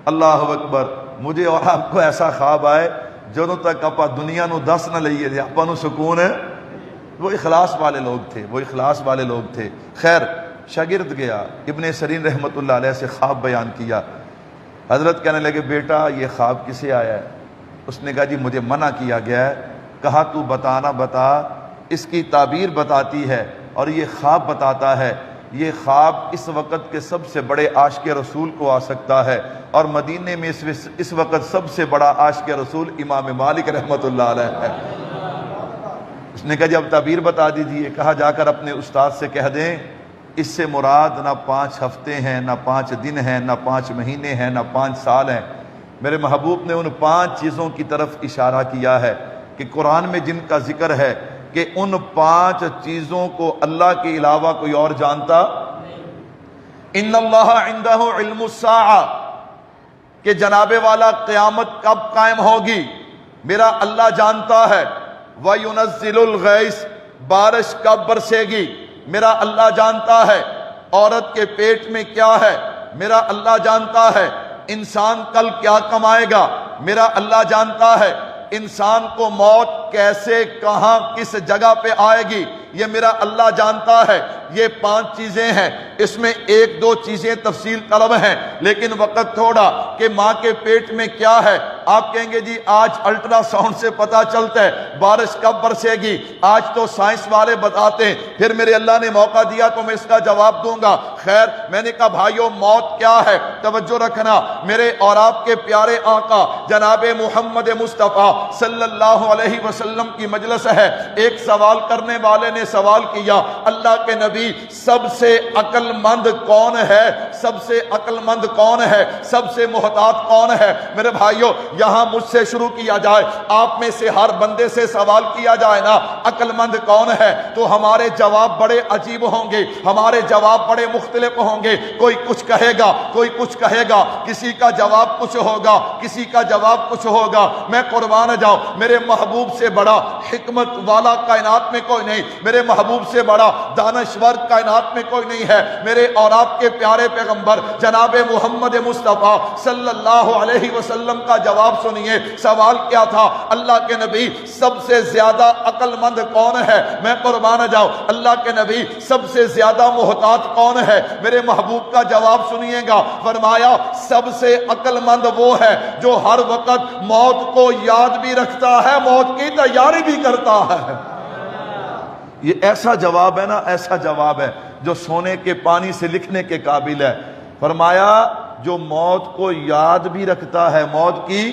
اللہ اکبر. مجھے اور آپ کو ایسا خواب آئے جدوں تک آپ دنیا نو دس نہ لئیے دے آپ نو سکون ہے. وہ اخلاص والے لوگ تھے، وہ اخلاص والے لوگ تھے. خیر، شاگرد گیا، ابن سیرین رحمۃ اللہ علیہ سے خواب بیان کیا. حضرت کہنے لگے بیٹا یہ خواب کسے آیا ہے؟ اس نے کہا جی مجھے منع کیا گیا ہے. کہا تو بتانا بتا. اس کی تعبیر بتاتی ہے اور یہ خواب بتاتا ہے. یہ خواب اس وقت کے سب سے بڑے عاشق رسول کو آ سکتا ہے، اور مدینے میں اس وقت سب سے بڑا عاشق رسول امام مالک رحمۃ اللہ علیہ ہے. اس نے کہا جی اب تعبیر بتا دیجئے. کہا جا کر اپنے استاد سے کہہ دیں اس سے مراد نہ 5 ہفتے ہیں، نہ 5 دن ہیں، نہ 5 مہینے ہیں، نہ 5 سال ہیں. میرے محبوب نے ان 5 چیزوں کی طرف اشارہ کیا ہے کہ قرآن میں جن کا ذکر ہے کہ ان 5 چیزوں کو اللہ کے علاوہ کوئی اور جانتا. ان اللہ عندہ علم الساعہ، کہ جناب والا قیامت کب قائم ہوگی میرا اللہ جانتا ہے. وَيُنَزِّلُ الْغَيْثَ، بارش کب برسے گی میرا اللہ جانتا ہے. عورت کے پیٹ میں کیا ہے میرا اللہ جانتا ہے. انسان کل کیا کمائے گا میرا اللہ جانتا ہے. انسان کو موت کیسے، کہاں، کس جگہ پہ آئے گی یہ میرا اللہ جانتا ہے. یہ 5 چیزیں ہیں. اس میں 1-2 چیزیں تفصیل طلب ہیں، لیکن وقت تھوڑا. کہ ماں کے پیٹ میں کیا ہے، آپ کہیں گے جی آج الٹرا ساؤنڈ سے پتہ چلتا ہے بارش کب برسے گی، آج تو سائنس والے بتاتے ہیں. پھر میرے اللہ نے موقع دیا تو میں اس کا جواب دوں گا. خیر، میں نے کہا بھائیو موت کیا ہے؟ توجہ رکھنا. میرے اور آپ کے پیارے آقا جناب محمد مصطفیٰ صلی اللہ علیہ وسلم کی مجلس ہے. ایک سوال کرنے والے نے سوال کیا، اللہ کے نبی سب سے عقل مند کون ہے؟ سب سے عقل مند کون ہے؟ سب سے محتاط کون ہے؟ میرے بھائیو یہاں مجھ سے شروع کیا جائے، آپ میں سے ہر بندے سے سوال کیا جائے نا عقل مند کون ہے، تو ہمارے جواب بڑے عجیب ہوں گے، ہمارے جواب بڑے مختلف ہوں گے. کوئی کچھ کہے گا، کوئی کچھ کہے گا، کسی کا جواب کچھ ہوگا، کسی کا جواب کچھ ہوگا. میں قربان جاؤں، میرے محبوب سے بڑا حکمت والا کائنات میں کوئی نہیں، میرے محبوب سے بڑا دانشور کائنات میں کوئی نہیں ہے. میرے اور آپ کے پیارے پیغمبر جناب محمد مصطفیٰ صلی اللہ علیہ وسلم کا جواب سنیے. سوال کیا تھا؟ اللہ کے نبی سب سے زیادہ عقل مند کون ہے؟ میں قربان جاؤں، اللہ کے نبی سب سے زیادہ محتاط کون ہے؟ میرے محبوب کا جواب سنیے گا. فرمایا سب سے عقل مند وہ ہے جو ہر وقت موت کو یاد بھی رکھتا ہے، موت کی تیاری بھی کرتا ہے. یہ ایسا جواب ہے نا، ایسا جواب ہے جو سونے کے پانی سے لکھنے کے قابل ہے. فرمایا جو موت کو یاد بھی رکھتا ہے، موت کی.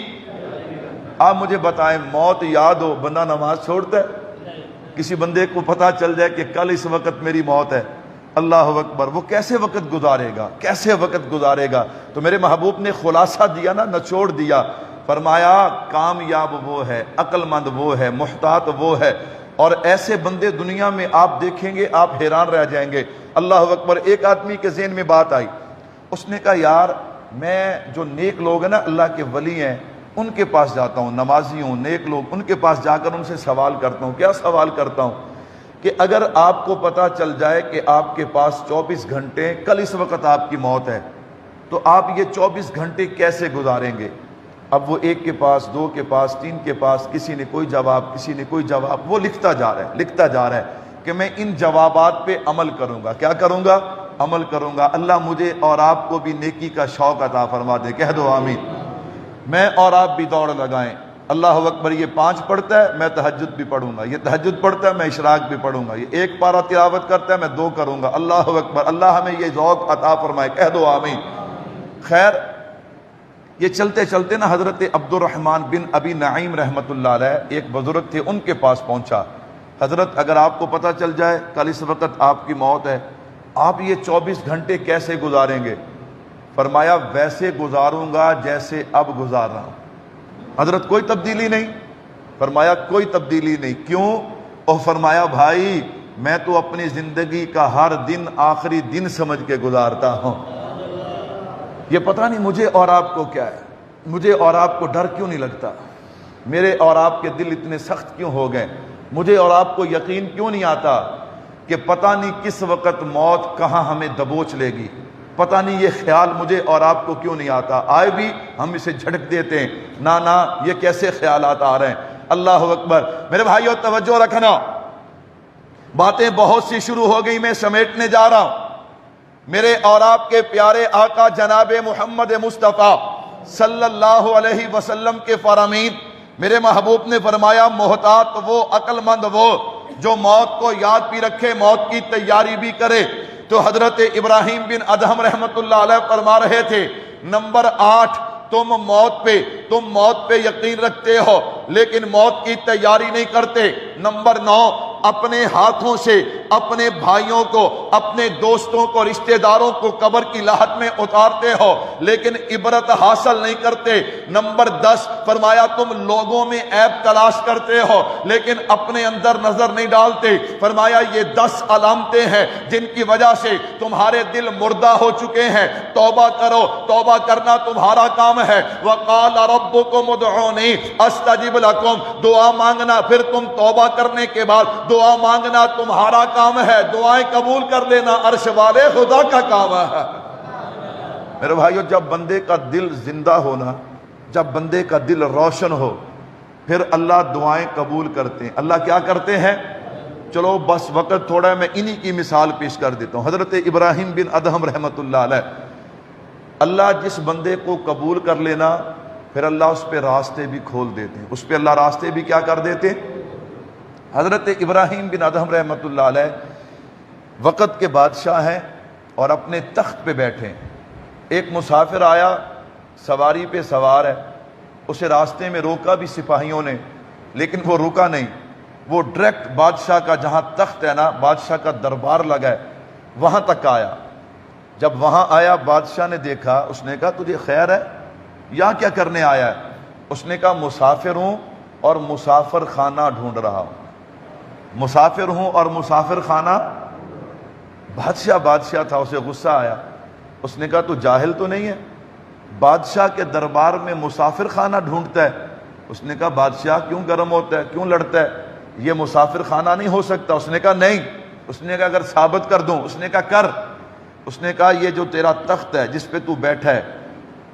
آپ مجھے بتائیں موت یاد ہو بندہ نماز چھوڑتا ہے؟ کسی بندے کو پتہ چل جائے کہ کل اس وقت میری موت ہے، اللہ اکبر، وہ کیسے وقت گزارے گا، کیسے وقت گزارے گا؟ تو میرے محبوب نے خلاصہ دیا نا، نچوڑ دیا. فرمایا کامیاب وہ ہے، عقل مند وہ ہے، محتاط وہ ہے. اور ایسے بندے دنیا میں آپ دیکھیں گے آپ حیران رہ جائیں گے. اللہ اکبر. ایک آدمی کے ذہن میں بات آئی، اس نے کہا یار میں جو نیک لوگ ہیں نا، اللہ کے ولی ہیں، ان کے پاس جاتا ہوں، نمازی ہوں، نیک لوگ، ان کے پاس جا کر ان سے سوال کرتا ہوں. کیا سوال کرتا ہوں؟ کہ اگر آپ کو پتہ چل جائے کہ آپ کے پاس 24 گھنٹے، کل اس وقت آپ کی موت ہے، تو آپ یہ 24 گھنٹے کیسے گزاریں گے؟ اب وہ ایک کے پاس، 2 کے پاس، 3 کے پاس، کسی نے کوئی جواب، کسی نے کوئی جواب. وہ لکھتا جا رہا ہے، لکھتا جا رہا ہے کہ میں ان جوابات پہ عمل کروں گا. کیا کروں گا؟ عمل کروں گا. اللہ مجھے اور آپ کو بھی نیکی کا شوق عطا فرما دے. کہہ دو آمین. میں اور آپ بھی دوڑ لگائیں. اللہ اکبر. یہ 5 پڑھتا ہے میں تہجد بھی پڑھوں گا، یہ تہجد پڑھتا ہے میں اشراق بھی پڑھوں گا، یہ 1 پارہ تلاوت کرتا ہے میں 2 کروں گا. اللہ اکبر. اللہ ہمیں یہ ذوق عطا فرمائے. کہہ دو آمین. خیر، یہ چلتے چلتے نا حضرت عبد الرحمن بن ابی نعیم رحمۃ اللہ علیہ ایک بزرگ تھے، ان کے پاس پہنچا. حضرت اگر آپ کو پتہ چل جائے کل اس وقت آپ کی موت ہے، آپ یہ 24 گھنٹے کیسے گزاریں گے؟ فرمایا ویسے گزاروں گا جیسے اب گزار رہا ہوں. حضرت کوئی تبدیلی نہیں؟ فرمایا کوئی تبدیلی نہیں۔ کیوں؟ اور فرمایا بھائی میں تو اپنی زندگی کا ہر دن آخری دن سمجھ کے گزارتا ہوں۔ یہ پتہ نہیں مجھے اور آپ کو کیا ہے، مجھے اور آپ کو ڈر کیوں نہیں لگتا؟ میرے اور آپ کے دل اتنے سخت کیوں ہو گئے؟ مجھے اور آپ کو یقین کیوں نہیں آتا کہ پتہ نہیں کس وقت موت کہاں ہمیں دبوچ لے گی؟ پتہ نہیں یہ خیال مجھے اور آپ کو کیوں نہیں آتا؟ آئے بھی ہم اسے جھٹک دیتے ہیں، نا یہ کیسے خیالات آ رہے ہیں؟ اللہ اکبر۔ میرے بھائیو توجہ رکھنا، باتیں بہت سی شروع ہو گئی، میں سمیٹنے جا رہا ہوں۔ میرے اور آپ کے پیارے آقا جناب محمد مصطفیٰ صلی اللہ علیہ وسلم کے فرامین، میرے محبوب نے فرمایا محتاط وہ، عقل مند وہ جو موت کو یاد بھی رکھے، موت کی تیاری بھی کرے۔ تو حضرت ابراہیم بن ادہم رحمت اللہ علیہ فرما رہے تھے، نمبر 8، تم موت پہ یقین رکھتے ہو لیکن موت کی تیاری نہیں کرتے۔ نمبر 9، اپنے ہاتھوں سے اپنے بھائیوں کو، اپنے دوستوں کو، رشتہ داروں کو قبر کی لاحت میں اتارتے ہو لیکن عبرت حاصل نہیں کرتے۔ نمبر 10 فرمایا تم لوگوں میں عیب تلاش کرتے ہو لیکن اپنے اندر نظر نہیں ڈالتے۔ فرمایا یہ 10 علامتیں ہیں جن کی وجہ سے تمہارے دل مردہ ہو چکے ہیں۔ توبہ کرو، توبہ کرنا تمہارا کام ہے۔ وقال ربکم ادعونی استجب لکم، دعا مانگنا، پھر تم توبہ کرنے کے بعد دعا مانگنا تمہارا کام ہے، دعائیں قبول کر لینا عرش والے خدا کا کام ہے۔ میرے بھائیو جب بندے کا دل زندہ ہونا، جب بندے کا دل روشن ہو، پھر اللہ دعائیں قبول کرتے ہیں۔ اللہ کیا کرتے ہیں؟ چلو بس وقت تھوڑا ہے، میں انہی کی مثال پیش کر دیتا ہوں۔ حضرت ابراہیم بن ادہم رحمت اللہ علیہ، اللہ جس بندے کو قبول کر لینا پھر اللہ اس پہ راستے بھی کھول دیتے ہیں، اس پہ اللہ راستے بھی کیا کر دیتے ہیں؟ حضرت ابراہیم بن ادہم رحمت اللہ علیہ وقت کے بادشاہ ہیں اور اپنے تخت پہ بیٹھے ہیں۔ ایک مسافر آیا، سواری پہ سوار ہے، اسے راستے میں روکا بھی سپاہیوں نے لیکن وہ رکا نہیں، وہ ڈائریکٹ بادشاہ کا جہاں تخت ہے نا، بادشاہ کا دربار لگا ہے، وہاں تک آیا۔ جب وہاں آیا بادشاہ نے دیکھا، اس نے کہا تجھے خیر ہے؟ یہاں کیا کرنے آیا ہے؟ اس نے کہا مسافر ہوں اور مسافر خانہ ڈھونڈ رہا ہوں، مسافر ہوں اور مسافر خانہ۔ بادشاہ تھا، اسے غصہ آیا، اس نے کہا تو جاہل تو نہیں ہے؟ بادشاہ کے دربار میں مسافر خانہ ڈھونڈتا ہے؟ اس نے کہا بادشاہ کیوں گرم ہوتا ہے، کیوں لڑتا ہے؟ یہ مسافر خانہ نہیں ہو سکتا۔ اس نے کہا نہیں۔ اس نے کہا اگر ثابت کر دوں؟ اس نے کہا کر۔ اس نے کہا یہ جو تیرا تخت ہے جس پہ تو بیٹھا ہے،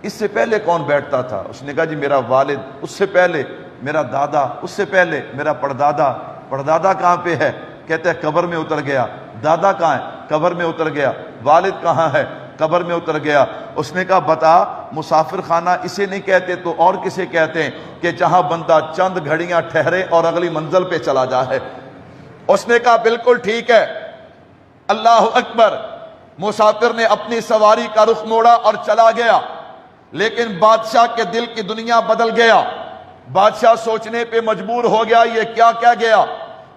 اس سے پہلے کون بیٹھتا تھا؟ اس نے کہا جی میرا والد، اس سے پہلے میرا دادا، اس سے پہلے میرا پردادا۔ پردادا کہاں پہ ہے؟ کہتا ہے قبر میں اتر گیا۔ دادا کہاں ہے؟ قبر میں اتر گیا۔ والد کہاں ہے؟ قبر میں اتر گیا۔ اس نے کہا بتا مسافر خانہ اسے نہیں کہتے تو اور کسے کہتے ہیں؟ کہ جہاں بندہ چند گھڑیاں ٹھہرے اور اگلی منزل پہ چلا جائے۔ اس نے کہا بالکل ٹھیک ہے۔ اللہ اکبر۔ مسافر نے اپنی سواری کا رخ موڑا اور چلا گیا، لیکن بادشاہ کے دل کی دنیا بدل گیا۔ بادشاہ سوچنے پہ مجبور ہو گیا یہ کیا کہہ گیا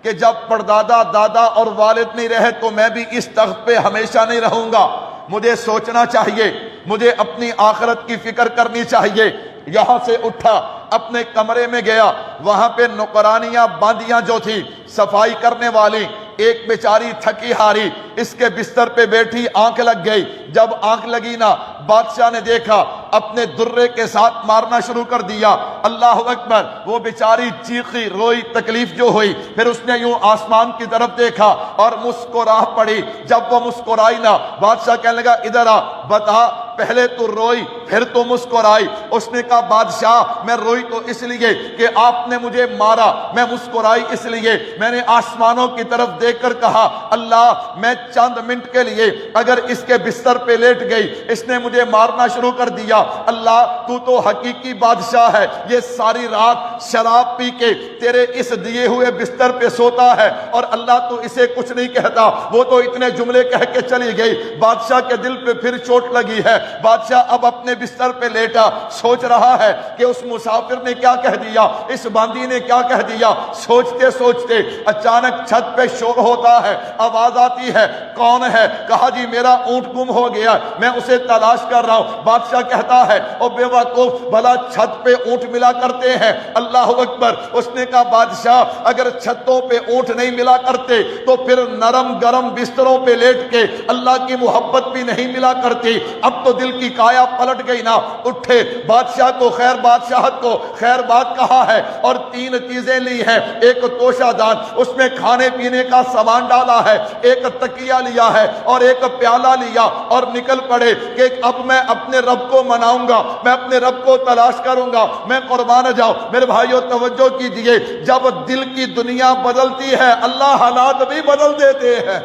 کہ جب پردادا، دادا اور والد نہیں رہے تو میں بھی اس تخت پہ ہمیشہ نہیں رہوں گا۔ مجھے سوچنا چاہیے، مجھے اپنی آخرت کی فکر کرنی چاہیے۔ یہاں سے اٹھا، اپنے کمرے میں گیا، وہاں پہ نوکرانیاں باندیاں جو تھی صفائی کرنے والی، ایک بیچاری تھکی ہاری اس کے بستر پہ بیٹھی، آنکھ لگ گئی۔ جب آنکھ لگی نا، بادشاہ نے دیکھا، اپنے درے کے ساتھ مارنا شروع کر دیا۔ اللہ اکبر۔ وہ بیچاری چیخی، روئی، تکلیف جو ہوئی، پھر اس نے یوں آسمان کی طرف دیکھا اور مسکرا پڑی۔ جب وہ مسکرائی نا، بادشاہ کہنے لگا ادھر آ، بتا پہلے تو روئی پھر تو مسکرائی۔ اس نے کہا بادشاہ میں روئی تو اس لیے کہ آپ نے مجھے مارا، میں مسکرائی اس لیے میں نے آسمانوں کی طرف دیکھ کر کہا اللہ میں چند منٹ کے لیے اگر اس کے بستر پہ لیٹ گئی، اس نے مجھے مارنا شروع کر دیا، اللہ تو حقیقی بادشاہ ہے، یہ ساری رات شراب پی کے تیرے اس دیے ہوئے بستر پہ سوتا ہے اور اللہ تو اسے کچھ نہیں کہتا، وہ تو اتنے جملے کہہ کے چلی گئی۔ بادشاہ کے دل پہ پھر چوٹ لگی ہے، بادشاہ اب اپنے بستر پہ لیٹا، سوچ رہا ہے کہ اس مسافر نے کیا کہہ دیا، اس باندی نے کیا کہہ دیا۔ سوچتے سوچتے اچانک چھت پہ شور ہوتا ہے، آواز آتی ہے، کون ہے؟ کہا جی میرا اونٹ گم ہو گیا، میں اسے تلاش کر رہا ہوں۔ بادشاہ کہتا ہے او بے وقوف، بھلا چھت پہ اونٹ ملا کرتے ہیں؟ اللہ اکبر۔ اس نے کہا بادشاہ اگر چھتوں پہ اونٹ نہیں ملا کرتے تو پھر نرم گرم بستروں پہ لیٹ کے اللہ کی محبت بھی نہیں ملا کرتی۔ اب تو دل کی کایا پلٹ گئی نا۔ اٹھے، بادشاہ کو خیر بادشاہت کو خیر بات کہا ہے اور 3 چیزیں لی ہیں، ایک توشہ دان، اس میں کھانے پینے کا سامان ڈالا ہے، ایک تکیہ لیا ہے اور ایک پیالہ لیا، اور نکل پڑے کہ اب میں اپنے رب کو مناؤں گا، میں اپنے رب کو تلاش کروں گا، میں قربان جاؤں۔ میرے بھائیو توجہ کیجئے، جب دل کی دنیا بدلتی ہے اللہ حالات بھی بدل دیتے ہیں،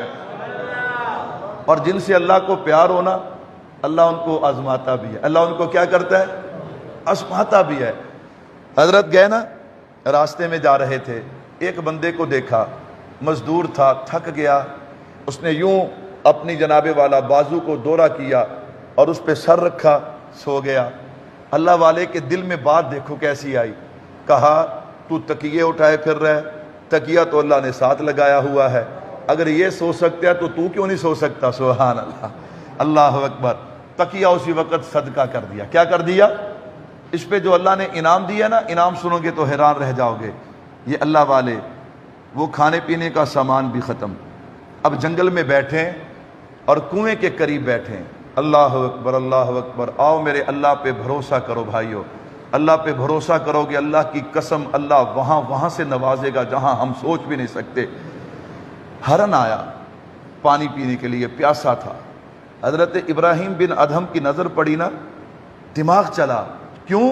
اور جن سے اللہ کو پیار ہونا اللہ ان کو آزماتا بھی ہے۔ اللہ ان کو کیا کرتا ہے؟ آزماتا بھی ہے۔ حضرت گئے نا، راستے میں جا رہے تھے، ایک بندے کو دیکھا، مزدور تھا، تھک گیا، اس نے یوں اپنی جناب والا بازو کو دورہ کیا اور اس پہ سر رکھا، سو گیا۔ اللہ والے کے دل میں بات دیکھو کیسی آئی، کہا تو تکیے اٹھائے پھر رہے، تکیہ تو اللہ نے ساتھ لگایا ہوا ہے، اگر یہ سو سکتا ہے تو تو کیوں نہیں سو سکتا؟ سبحان اللہ، اللہ اکبر۔ تکیہ اسی وقت صدقہ کر دیا۔ کیا کر دیا؟ اس پہ جو اللہ نے انعام دیا نا، انعام سنو گے تو حیران رہ جاؤ گے۔ یہ اللہ والے، وہ کھانے پینے کا سامان بھی ختم، اب جنگل میں بیٹھیں اور کنویں کے قریب بیٹھیں۔ اللہ اکبر، اللہ اکبر۔ آؤ میرے اللہ پہ بھروسہ کرو بھائیو، اللہ پہ بھروسہ کرو گے، اللہ کی قسم اللہ وہاں سے نوازے گا جہاں ہم سوچ بھی نہیں سکتے۔ ہرن آیا پانی پینے کے لیے، پیاسا تھا۔ حضرت ابراہیم بن ادہم کی نظر پڑی نا، دماغ چلا، کیوں؟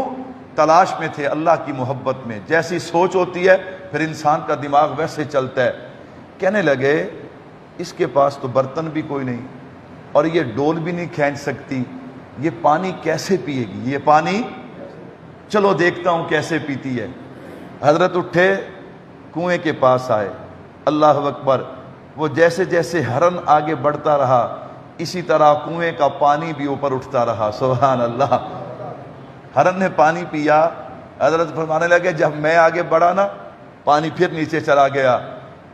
تلاش میں تھے اللہ کی محبت میں۔ جیسی سوچ ہوتی ہے پھر انسان کا دماغ ویسے چلتا ہے۔ کہنے لگے اس کے پاس تو برتن بھی کوئی نہیں اور یہ ڈول بھی نہیں کھینچ سکتی، یہ پانی کیسے پیے گی؟ یہ پانی چلو دیکھتا ہوں کیسے پیتی ہے۔ حضرت اٹھے، کنویں کے پاس آئے، اللہ اکبر۔ وہ جیسے جیسے ہرن آگے بڑھتا رہا اسی طرح کنویں کا پانی بھی اوپر اٹھتا رہا، سبحان اللہ۔ ہرن نے پانی پیا، حضرت فرمانے لگے جب میں آگے بڑھا نا پانی پھر نیچے چلا گیا۔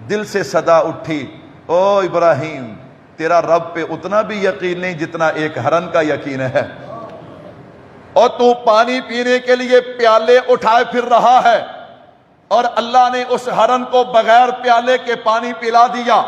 دل سے صدا اٹھی، او ابراہیم تیرا رب پہ اتنا بھی یقین نہیں جتنا ایک ہرن کا یقین ہے، اور تو پانی پینے کے لیے پیالے اٹھائے پھر رہا ہے، اور اللہ نے اس ہرن کو بغیر پیالے کے پانی پلا دیا،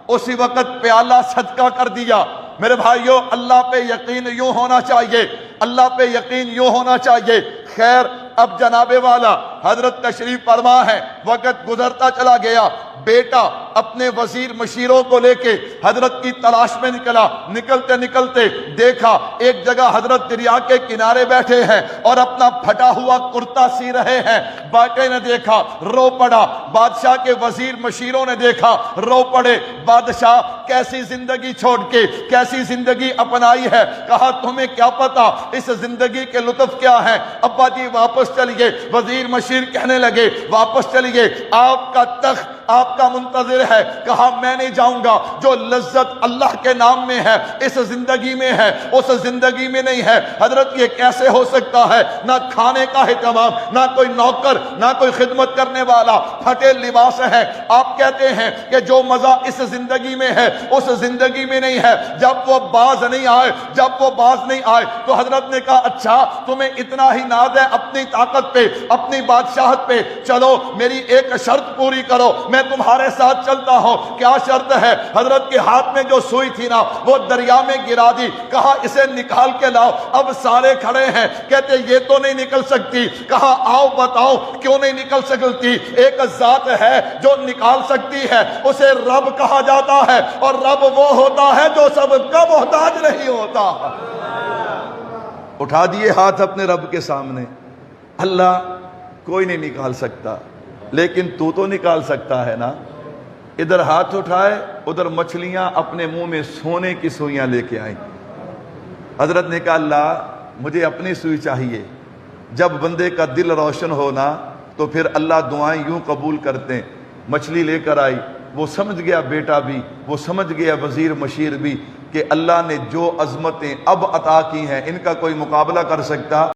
اسی وقت پیالہ صدقہ کر دیا۔ میرے بھائیو اللہ پہ یقین یوں ہونا چاہیے، اللہ پہ یقین یوں ہونا چاہیے۔ خیر اب جناب والا حضرت تشریف فرما ہے، وقت گزرتا چلا گیا۔ بیٹا اپنے وزیر مشیروں کو لے کے حضرت کی تلاش میں نکلا، نکلتے نکلتے دیکھا ایک جگہ حضرت دریا کے کنارے بیٹھے ہیں اور اپنا پھٹا ہوا کرتا سی رہے ہیں۔ بیٹے نے دیکھا، رو پڑا۔ بادشاہ کے وزیر مشیروں نے دیکھا، رو پڑے۔ بادشاہ کیسی زندگی چھوڑ کے کیسی زندگی اپنائی ہے، کہا تمہیں کیا پتا اس زندگی کے لطف کیا ہے؟ ابا جی واپس چلیے۔ وزیر مشیر کہنے لگے واپس چلیے، آپ کا تخت آپ کا منتظر ہے۔ کہا میں نہیں جاؤں گا، جو لذت اللہ کے نام میں ہے اس زندگی میں ہے اس زندگی میں نہیں ہے۔ حضرت یہ کیسے ہو سکتا ہے؟ نہ کھانے کا اہتمام، نہ کوئی نوکر، نہ کوئی خدمت کرنے والا، پھٹے لباس ہے۔ آپ کہتے ہیں کہ جو مزہ اس زندگی میں ہے اس زندگی میں نہیں ہے۔ جب وہ باز نہیں آئے تو حضرت نے کہا اچھا تمہیں اتنا ہی ناز ہے اپنی طاقت پہ، اپنی بادشاہت پہ، چلو میری ایک شرط پوری کرو، میں تمہارے ساتھ چلتا ہوں۔ کیا شرط ہے؟ حضرت کے ہاتھ میں جو سوئی تھی نا وہ دریا میں گرا دی۔ کہا اسے نکال کے لاؤ۔ اب سارے کھڑے ہیں، کہتے یہ تو نہیں نکل سکتی۔ کہا آؤ بتاؤ کیوں نہیں نکل سکتی؟ ایک ذات ہے جو نکال سکتی ہے، اسے رب کہا جاتا ہے، اور رب وہ ہوتا ہے جو سب کا محتاج نہیں ہوتا۔ اٹھا دیے ہاتھ اپنے رب کے سامنے، اللہ کوئی نہیں نکال سکتا لیکن تو نکال سکتا ہے نا۔ ادھر ہاتھ اٹھائے، ادھر مچھلیاں اپنے منہ میں سونے کی سوئیاں لے کے آئیں۔ حضرت نے کہا اللہ مجھے اپنی سوئی چاہیے۔ جب بندے کا دل روشن ہونا تو پھر اللہ دعائیں یوں قبول کرتے ہیں۔ مچھلی لے کر آئی، وہ سمجھ گیا بیٹا بھی، وہ سمجھ گیا وزیر مشیر بھی کہ اللہ نے جو عظمتیں اب عطا کی ہیں ان کا کوئی مقابلہ کر سکتا